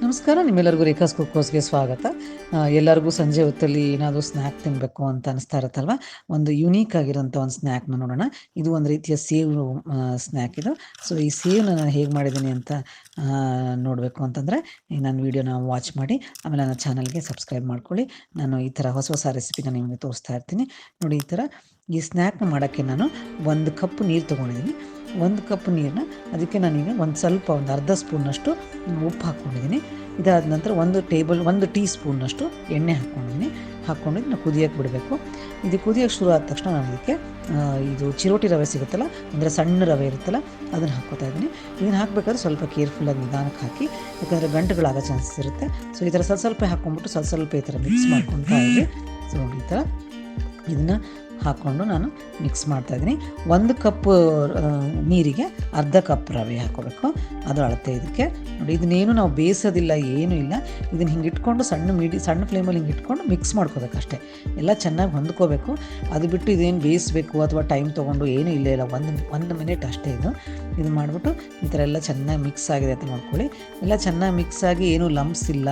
ನಮಸ್ಕಾರ, ನಿಮ್ಮೆಲ್ಲರಿಗೂ ರೇಖಾಸ್ ಕುಕ್ಕೋಸ್ಗೆ ಸ್ವಾಗತ. ಎಲ್ಲರಿಗೂ ಸಂಜೆ ಹೊತ್ತಲ್ಲಿ ಏನಾದರೂ ಸ್ನ್ಯಾಕ್ ತಿನ್ನಬೇಕು ಅಂತ ಅನಿಸ್ತಾ ಇರುತ್ತಲ್ವ. ಒಂದು ಯುನೀಕ್ ಆಗಿರೋಂಥ ಒಂದು ಸ್ನ್ಯಾಕ್ನ ನೋಡೋಣ. ಇದು ಒಂದು ರೀತಿಯ ಸೇವ್ ಸ್ನ್ಯಾಕ್ ಇದು. ಸೊ ಈ ಸೇವ್ನ ನಾನು ಹೇಗೆ ಮಾಡಿದ್ದೀನಿ ಅಂತ ನೋಡಬೇಕು ಅಂತಂದರೆ ನನ್ನ ವೀಡಿಯೋನ ವಾಚ್ ಮಾಡಿ, ಆಮೇಲೆ ನನ್ನ ಚಾನಲ್ಗೆ ಸಬ್ಸ್ಕ್ರೈಬ್ ಮಾಡ್ಕೊಳ್ಳಿ. ನಾನು ಈ ಥರ ಹೊಸ ಹೊಸ ರೆಸಿಪಿನ ನಿಮಗೆ ತೋರಿಸ್ತಾ ಇರ್ತೀನಿ ನೋಡಿ. ಈ ಥರ ಈ ಸ್ನ್ಯಾಕ್ನ ಮಾಡೋಕ್ಕೆ ನಾನು 1 ಕಪ್ ನೀರು ತೊಗೊಂಡಿದ್ದೀನಿ. 1 ಕಪ್ ನೀರನ್ನ ಅದಕ್ಕೆ ನಾನೀಗ ಒಂದು ಅರ್ಧ ಸ್ಪೂನ್ನಷ್ಟು ಉಪ್ಪು ಹಾಕ್ಕೊಂಡಿದ್ದೀನಿ. ಇದಾದ ನಂತರ 1 ಟೀ ಸ್ಪೂನ್ನಷ್ಟು ಎಣ್ಣೆ ಹಾಕ್ಕೊಂಡು ಇದನ್ನ ಕುದಿಯೋಕ್ಕೆ ಬಿಡಬೇಕು. ಇದು ಕುದಿಯೋಕ್ಕೆ ಶುರು ಆದ ತಕ್ಷಣ ನಾನು ಇದಕ್ಕೆ ಇದು ಚಿರೋಟಿ ರವೆ ಸಿಗುತ್ತಲ್ಲ, ಅಂದರೆ ಸಣ್ಣ ರವೆ ಇರುತ್ತಲ್ಲ, ಅದನ್ನು ಹಾಕ್ಕೋತಾ ಇದ್ದೀನಿ. ಇದನ್ನು ಹಾಕಬೇಕಾದ್ರೆ ಸ್ವಲ್ಪ ಕೇರ್ಫುಲ್ಲಾಗಿ ನಿಧಾನಕ್ಕೆ ಹಾಕಿ, ಯಾಕಂದರೆ ಗಂಟುಗಳಾಗೋ ಚಾನ್ಸಸ್ ಇರುತ್ತೆ. ಸೊ ಈ ಥರ ಸ್ವಲ್ಪ ಹಾಕ್ಕೊಂಬಿಟ್ಟು ಸ್ವಲ್ಪ ಈ ಥರ ಮಿಕ್ಸ್ ಮಾಡ್ಕೊತಾ ಇದ್ವಿ. ಸೊ ಈ ಥರ ಇದನ್ನು ಹಾಕ್ಕೊಂಡು ನಾನು ಮಿಕ್ಸ್ ಮಾಡ್ತಾಯಿದ್ದೀನಿ. 1 ಕಪ್ ನೀರಿಗೆ ಅರ್ಧ ಕಪ್ ರವೆ ಹಾಕ್ಕೋಬೇಕು, ಅದು ಅಳತೆ ಇದಕ್ಕೆ ನೋಡಿ. ಇದನ್ನೇನು ನಾವು ಬೇಯಿಸೋದಿಲ್ಲ, ಏನೂ ಇಲ್ಲ. ಇದನ್ನು ಹಿಂಗೆ ಇಟ್ಕೊಂಡು ಸಣ್ಣ ಫ್ಲೇಮಲ್ಲಿ ಹಿಂಗೆ ಇಟ್ಕೊಂಡು ಮಿಕ್ಸ್ ಮಾಡ್ಕೋಬೇಕು ಅಷ್ಟೇ. ಎಲ್ಲ ಚೆನ್ನಾಗಿ ಹೊಂದ್ಕೋಬೇಕು. ಅದು ಬಿಟ್ಟು ಇದೇನು ಬೇಯಿಸಬೇಕು ಅಥವಾ ಟೈಮ್ ತೊಗೊಂಡು ಏನೂ ಇಲ್ಲ, 1 ಮಿನಿಟ್ ಅಷ್ಟೇ. ಇದು ಮಾಡಿಬಿಟ್ಟು ಈ ಥರ ಎಲ್ಲ ಚೆನ್ನಾಗಿ ಮಿಕ್ಸ್ ಆಗಿದೆ ಅಂತ ನೋಡ್ಕೊಳ್ಳಿ. ಎಲ್ಲ ಚೆನ್ನಾಗಿ ಮಿಕ್ಸ್ ಆಗಿ ಏನೂ ಲಂಪ್ಸ್ ಇಲ್ಲ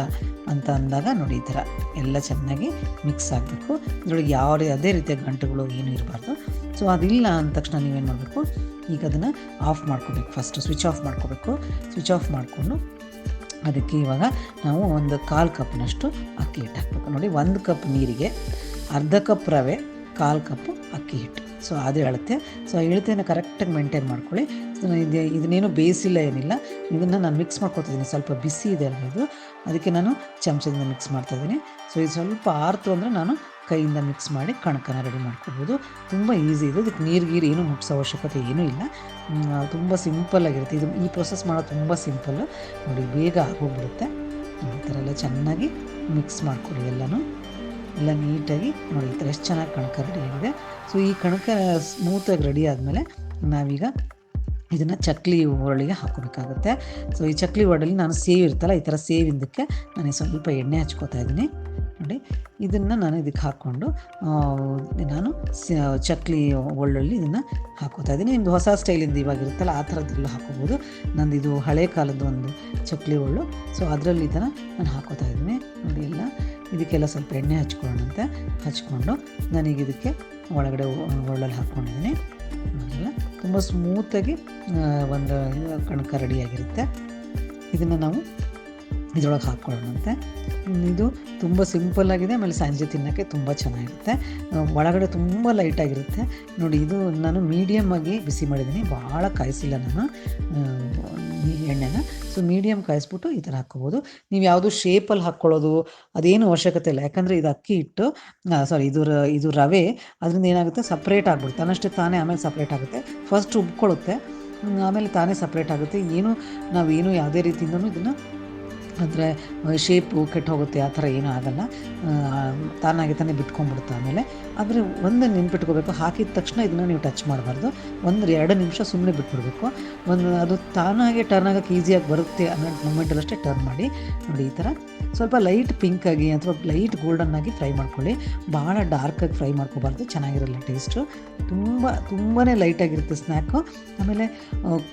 ಅಂತ ಅಂದಾಗ ನೋಡಿ, ಈ ಥರ ಎಲ್ಲ ಚೆನ್ನಾಗಿ ಮಿಕ್ಸ್ ಆಗಬೇಕು. ಇದರೊಳಗೆ ಅದೇ ರೀತಿಯ ಗಂಟುಗಳು ಏನೂ ಇರಬಾರ್ದು. ಸೊ ಅದಿಲ್ಲ ಅಂದ ತಕ್ಷಣ ನೀವೇನು ಮಾಡಬೇಕು, ಈಗ ಅದನ್ನು ಆಫ್ ಮಾಡ್ಕೋಬೇಕು. ಫಸ್ಟು ಸ್ವಿಚ್ ಆಫ್ ಮಾಡಿಕೊಂಡು ಅದಕ್ಕೆ ಇವಾಗ ನಾವು ಒಂದು 1/4 ಕಪ್ನಷ್ಟು ಅಕ್ಕಿ ಹಿಟ್ಟು ಹಾಕಬೇಕು ನೋಡಿ. 1 ಕಪ್ ನೀರಿಗೆ ಅರ್ಧ ಕಪ್ ರವೆ, 1/4 ಕಪ್ ಅಕ್ಕಿ ಹಿಟ್ಟು. ಸೊ ಅದು ಅಳತೆ. ಸೊ ಅಳತೆಯನ್ನು ಕರೆಕ್ಟಾಗಿ ಮೇಂಟೈನ್ ಮಾಡ್ಕೊಳ್ಳಿ. ಇದನ್ನೇನು ಬೇಯಿಸಿಲ್ಲ, ಏನಿಲ್ಲ. ಇದನ್ನು ನಾನು ಮಿಕ್ಸ್ ಮಾಡ್ಕೊತಿದ್ದೀನಿ. ಸ್ವಲ್ಪ ಬಿಸಿ ಇದೆ ಅಲ್ಲ ಇದು, ಅದಕ್ಕೆ ನಾನು ಚಮಚದಿಂದ ಮಿಕ್ಸ್ ಮಾಡ್ತಾಯಿದ್ದೀನಿ. ಸೊ ಇದು ಸ್ವಲ್ಪ ಆರ್ತು ಅಂದರೆ ನಾನು ಕೈಯಿಂದ ಮಿಕ್ಸ್ ಮಾಡಿ ಕಣಕನ ರೆಡಿ ಮಾಡ್ಕೊಬೋದು. ತುಂಬ ಈಸಿ ಇದು. ಇದಕ್ಕೆ ನೀರು ಏನೂ ಮುಟ್ಸೋ ಅವಶ್ಯಕತೆ ಏನೂ ಇಲ್ಲ. ತುಂಬ ಸಿಂಪಲ್ಲಾಗಿರುತ್ತೆ ಇದು. ಈ ಪ್ರೊಸೆಸ್ ಮಾಡೋದು ತುಂಬ ಸಿಂಪಲ್ಲು ನೋಡಿ, ಬೇಗ ಆಗೋಗ್ಬಿಡುತ್ತೆ. ಈ ಥರ ಎಲ್ಲ ಚೆನ್ನಾಗಿ ಮಿಕ್ಸ್ ಮಾಡ್ಕೊಳ್ಳಿ ಎಲ್ಲ ನೀಟಾಗಿ ನೋಡಿ. ಈ ಥರ ಎಷ್ಟು ಚೆನ್ನಾಗಿ ಕಣಕ ರೆಡಿ ಆಗಿದೆ. ಸೊ ಈ ಕಣಕ ಸ್ಮೂತಾಗಿ ರೆಡಿ ಆದಮೇಲೆ ನಾವೀಗ ಇದನ್ನು ಚಕ್ಲಿ ಒರಳಿಗೆ ಹಾಕೋಬೇಕಾಗುತ್ತೆ. ಸೊ ಈ ಚಕ್ಲಿ ಒರಳಲ್ಲಿ ನಾನು ಸೇವ್ ಇರ್ತಲ್ಲ, ಈ ಥರ ಸೇವಿಂದಕ್ಕೆ ನಾನು ಸ್ವಲ್ಪ ಎಣ್ಣೆ ಹಚ್ಕೋತಾ ಇದ್ದೀನಿ ನೋಡಿ. ಇದನ್ನು ನಾನು ಇದಕ್ಕೆ ಹಾಕ್ಕೊಂಡು ನಾನು ಚಕ್ಲಿ ಒಳ್ಳಲ್ಲಿ ಇದನ್ನು ಹಾಕೋತಾ ಇದ್ದೀನಿ. ನಿಮ್ಮದು ಹೊಸ ಸ್ಟೈಲಿಂದ ಇವಾಗ ಇರುತ್ತಲ್ಲ, ಆ ಥರದ್ದೆಲ್ಲ ಹಾಕೋಬೋದು. ನಂದು ಇದು ಹಳೆ ಕಾಲದ ಒಂದು ಚಕ್ಲಿ ಒಳ್ಳು. ಸೊ ಅದರಲ್ಲಿ ಈ ಥರ ನಾನು ಹಾಕೋತಾ ಇದ್ದೀನಿ ನೋಡಿ. ಇದಕ್ಕೆಲ್ಲ ಸ್ವಲ್ಪ ಎಣ್ಣೆ ಹಚ್ಕೊಂಡು ನಾನೀಗ ಇದಕ್ಕೆ ಒಳಗಡೆ ಒಳ್ಳಲ್ಲಿ ಹಾಕ್ಕೊಂಡಿದ್ದೀನಿ. ತುಂಬ ಸ್ಮೂತಾಗಿ ಒಂದು ಕಣಕ ರೆಡಿಯಾಗಿರುತ್ತೆ. ಇದನ್ನು ನಾವು ಇದರೊಳಗೆ ಹಾಕ್ಕೊಳ್ಳೋಣಂತೆ. ಇದು ತುಂಬ ಸಿಂಪಲ್ಲಾಗಿದೆ, ಆಮೇಲೆ ಸಂಜೆ ತಿನ್ನೋಕ್ಕೆ ತುಂಬ ಚೆನ್ನಾಗಿರುತ್ತೆ. ಒಳಗಡೆ ತುಂಬ ಲೈಟಾಗಿರುತ್ತೆ ನೋಡಿ. ಇದು ನಾನು ಮೀಡಿಯಮ್ ಆಗಿ ಬಿಸಿ ಮಾಡಿದ್ದೀನಿ, ಭಾಳ ಕಾಯಿಸಿಲ್ಲ ನಾನು ಎಣ್ಣೆನ. ಸೊ ಮೀಡಿಯಮ್ ಕಾಯಿಸ್ಬಿಟ್ಟು ಈ ಥರ ಹಾಕ್ಕೋಬೋದು. ನೀವು ಯಾವುದು ಶೇಪಲ್ಲಿ ಹಾಕ್ಕೊಳ್ಳೋದು ಅದೇನು ಅವಶ್ಯಕತೆ ಇಲ್ಲ, ಯಾಕಂದರೆ ಇದು ಅಕ್ಕಿ ಹಿಟ್ಟು, ಇದು ರವೆ, ಅದರಿಂದ ಏನಾಗುತ್ತೆ, ಸಪ್ರೇಟ್ ಆಗಿಬಿಡುತ್ತೆ ತನ್ನಷ್ಟೇ ತಾನೇ. ಆಮೇಲೆ ಸಪ್ರೇಟ್ ಆಗುತ್ತೆ, ಫಸ್ಟ್ ಉಬ್ಕೊಳ್ಳುತ್ತೆ, ಆಮೇಲೆ ತಾನೇ ಸಪ್ರೇಟ್ ಆಗುತ್ತೆ. ನಾವೇನು ಯಾವುದೇ ರೀತಿಯಿಂದನೂ ಇದನ್ನು ಅಂದರೆ ಶೇಪು ಕೆಟ್ಟು ಹೋಗುತ್ತೆ ಆ ಥರ ಏನೂ ಆಗಲ್ಲ, ತಾನೇ ಬಿಟ್ಕೊಂಡ್ಬಿಡುತ್ತೆ ಆಮೇಲೆ. ಆದರೆ ಒಂದು ನೆನ್ಪಿಟ್ಕೋಬೇಕು, ಹಾಕಿದ ತಕ್ಷಣ ಇದನ್ನು ನೀವು ಟಚ್ ಮಾಡಬಾರ್ದು. 1-2 ನಿಮಿಷ ಸುಮ್ಮನೆ ಬಿಟ್ಬಿಡ್ಬೇಕು. ಅದು ತಾನಾಗೆ ಟರ್ನ್ ಆಗೋಕ್ಕೆ ಈಸಿಯಾಗಿ ಬರುತ್ತೆ ಅನ್ನೋ ಮೂಮೆಂಟಲ್ಲಷ್ಟೇ ಟರ್ನ್ ಮಾಡಿ ನೋಡಿ. ಈ ಥರ ಸ್ವಲ್ಪ ಲೈಟ್ ಪಿಂಕಾಗಿ ಅಥವಾ ಲೈಟ್ ಗೋಲ್ಡನ್ನಾಗಿ ಫ್ರೈ ಮಾಡ್ಕೊಳ್ಳಿ. ಭಾಳ ಡಾರ್ಕಾಗಿ ಫ್ರೈ ಮಾಡ್ಕೋಬಾರ್ದು, ಚೆನ್ನಾಗಿರಲ್ಲ ಟೇಸ್ಟು. ತುಂಬಾ ಲೈಟಾಗಿರುತ್ತೆ ಸ್ನ್ಯಾಕು. ಆಮೇಲೆ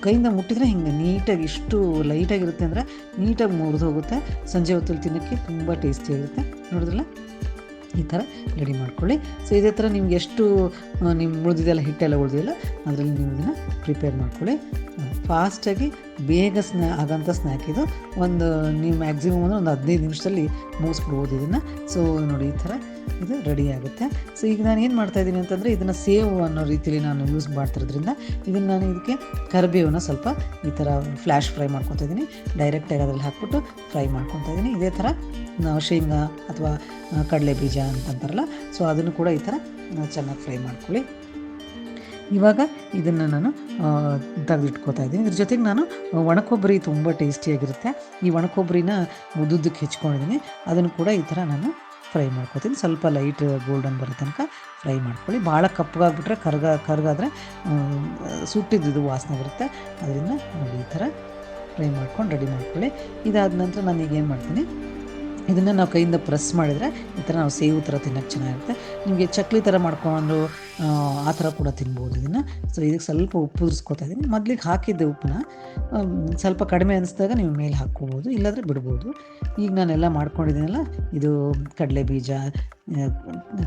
ಕೈಯಿಂದ ಮುಟ್ಟಿದರೆ ಹಿಂಗೆ ನೀಟಾಗಿ, ಇಷ್ಟು ಲೈಟಾಗಿರುತ್ತೆ ಅಂದರೆ ನೀಟಾಗಿ ಮುರಿದು ಹೋಗುತ್ತೆ. ಸಂಜೆ ಹೊತ್ತಲ್ಲಿ ತಿನ್ನೋಕ್ಕೆ ತುಂಬ ಟೇಸ್ಟಿಯಾಗಿರುತ್ತೆ. ನೋಡಿದ್ರಲ್ಲ, ಈ ಥರ ರೆಡಿ ಮಾಡ್ಕೊಳ್ಳಿ. ಸೊ ಇದೇ ಥರ ನಿಮ್ಗೆ ಎಷ್ಟು ಉಳಿದಿದೆಯಲ್ಲ, ಹಿಟ್ಟೆಲ್ಲ ಉಳಿದಿಲ್ಲ, ಅದರಲ್ಲಿ ನೀವು ಇದನ್ನು ಪ್ರಿಪೇರ್ ಮಾಡ್ಕೊಳ್ಳಿ. ಫಾಸ್ಟಾಗಿ ಬೇಗ ಆಗೋಂಥ ಸ್ನ್ಯಾಕ್ ಇದು. ನೀವು ಮ್ಯಾಕ್ಸಿಮಮ್ ಅಂದರೆ ಒಂದು 15 ನಿಮಿಷದಲ್ಲಿ ಮುಗಿಸ್ಬಿಡ್ಬೋದು ಇದನ್ನು. ಸೊ ನೋಡಿ, ಈ ಥರ ಇದು ರೆಡಿ ಆಗುತ್ತೆ. ಸೊ ಈಗ ನಾನು ಏನು ಮಾಡ್ತಾಯಿದ್ದೀನಿ ಅಂತಂದರೆ, ಇದನ್ನು ಸೇವ್ ಅನ್ನೋ ರೀತಿಯಲ್ಲಿ ನಾನು ಯೂಸ್ ಮಾಡ್ತಿರೋದ್ರಿಂದ ನಾನು ಇದಕ್ಕೆ ಕರಿಬೇವನ್ನ ಸ್ವಲ್ಪ ಈ ಥರ ಫ್ಲ್ಯಾಶ್ ಫ್ರೈ ಮಾಡ್ಕೊತಾ ಇದ್ದೀನಿ. ಡೈರೆಕ್ಟಾಗಿ ಅದರಲ್ಲಿ ಹಾಕ್ಬಿಟ್ಟು ಫ್ರೈ ಮಾಡ್ಕೊತಾ ಇದ್ದೀನಿ. ಇದೇ ಥರ ನಾವು ಶೇಂಗಾ ಅಥವಾ ಕಡಲೆ ಬೀಜ ಅಂತಂತಾರಲ್ಲ, ಸೊ ಅದನ್ನು ಕೂಡ ಈ ಥರ ಚೆನ್ನಾಗಿ ಫ್ರೈ ಮಾಡ್ಕೊಳ್ಳಿ. ಇವಾಗ ಇದನ್ನು ನಾನು ತೆಗೆದಿಟ್ಕೋತಾ ಇದ್ದೀನಿ. ಇದ್ರ ಜೊತೆಗೆ ನಾನು ಒಣಕೊಬ್ಬರಿ ತುಂಬ ಟೇಸ್ಟಿಯಾಗಿರುತ್ತೆ. ಈ ಒಣಕೊಬ್ಬರಿನ ಉದ್ದುದ್ದಕ್ಕೆ ಹೆಚ್ಕೊಂಡಿದ್ದೀನಿ. ಅದನ್ನು ಕೂಡ ಈ ಥರ ನಾನು ಫ್ರೈ ಮಾಡ್ಕೊತೀನಿ. ಸ್ವಲ್ಪ ಲೈಟ್ ಗೋಲ್ಡನ್ ಬರೋ ತನಕ ಫ್ರೈ ಮಾಡ್ಕೊಳ್ಳಿ. ಭಾಳ ಕಪ್ಪಗಾಗ್ಬಿಟ್ರೆ ಕರ್ಗಾದರೆ ಸುಟ್ಟಿದ್ದು ವಾಸನೆ ಬರುತ್ತೆ. ಅದರಿಂದ ನೋಡಿ, ಈ ಥರ ಫ್ರೈ ಮಾಡ್ಕೊಂಡು ರೆಡಿ ಮಾಡ್ಕೊಳ್ಳಿ. ಇದಾದ ನಂತರ ನಾನು ಈಗ ಏನು ಮಾಡ್ತೀನಿ, ಇದನ್ನು ನಾವು ಕೈಯಿಂದ ಪ್ರೆಸ್ ಮಾಡಿದರೆ ಈ ಥರ ನಾವು ಸೇವು ಥರ ತಿನ್ನೋಕ್ಕೆ ಚೆನ್ನಾಗಿರುತ್ತೆ. ನಿಮಗೆ ಚಕ್ಲಿ ಥರ ಮಾಡ್ಕೊಂಡು ಆ ಥರ ಕೂಡ ತಿನ್ಬೋದು ಇದನ್ನು. ಸೊ ಇದಕ್ಕೆ ಸ್ವಲ್ಪ ಉಪ್ಪು ಉದುರಿಸ್ಕೊತಾ ಇದ್ದೀನಿ. ಮೊದಲಿಗೆ ಹಾಕಿದ್ದೆ ಉಪ್ಪನ್ನ, ಸ್ವಲ್ಪ ಕಡಿಮೆ ಅನಿಸಿದಾಗ ನೀವು ಮೇಲೆ ಹಾಕ್ಕೋಬೋದು, ಇಲ್ಲಾಂದರೆ ಬಿಡ್ಬೋದು. ಈಗ ನಾನೆಲ್ಲ ಮಾಡ್ಕೊಂಡಿದ್ದೀನಲ್ಲ, ಇದು ಕಡಲೆ ಬೀಜ,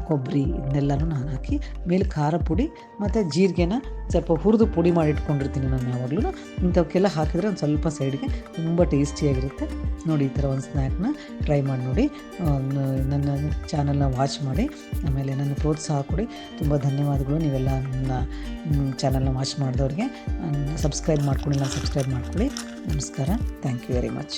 ಕೊಬ್ಬರಿ ಇದನ್ನೆಲ್ಲನೂ ನಾನು ಹಾಕಿ ಮೇಲೆ ಖಾರ ಪುಡಿ ಮತ್ತು ಜೀರಿಗೆನ ಸ್ವಲ್ಪ ಹುರಿದು ಪುಡಿ ಮಾಡಿ ಇಟ್ಕೊಂಡಿರ್ತೀನಿ ನಾನು ಯಾವಾಗಲೂ. ಇಂಥವಕ್ಕೆಲ್ಲ ಹಾಕಿದರೆ ಒಂದು ಸ್ವಲ್ಪ ಸೈಡ್ಗೆ ತುಂಬ ಟೇಸ್ಟಿಯಾಗಿರುತ್ತೆ. ನೋಡಿ, ಈ ಥರ ಒಂದು ಸ್ನ್ಯಾಕ್ನ ಟ್ರೈ ಮಾಡಿ ನೋಡಿ. ನನ್ನ ಚಾನಲ್ನ ವಾಚ್ ಮಾಡಿ, ಆಮೇಲೆ ನನ್ನ ಪ್ರೋತ್ಸಾಹ ಕೊಡಿ. ತುಂಬ ಧನ್ಯವಾದಗಳು ನೀವೆಲ್ಲ ನನ್ನ ಚಾನಲ್ನ ವಾಚ್ ಮಾಡಿದವ್ರಿಗೆ. ಸಬ್ಸ್ಕ್ರೈಬ್ ಮಾಡ್ಕೊಳ್ಳಿ, ನಾನು ಸಬ್ಸ್ಕ್ರೈಬ್ ಮಾಡ್ಕೊಳ್ಳಿ. ನಮಸ್ಕಾರ. Thank you very much.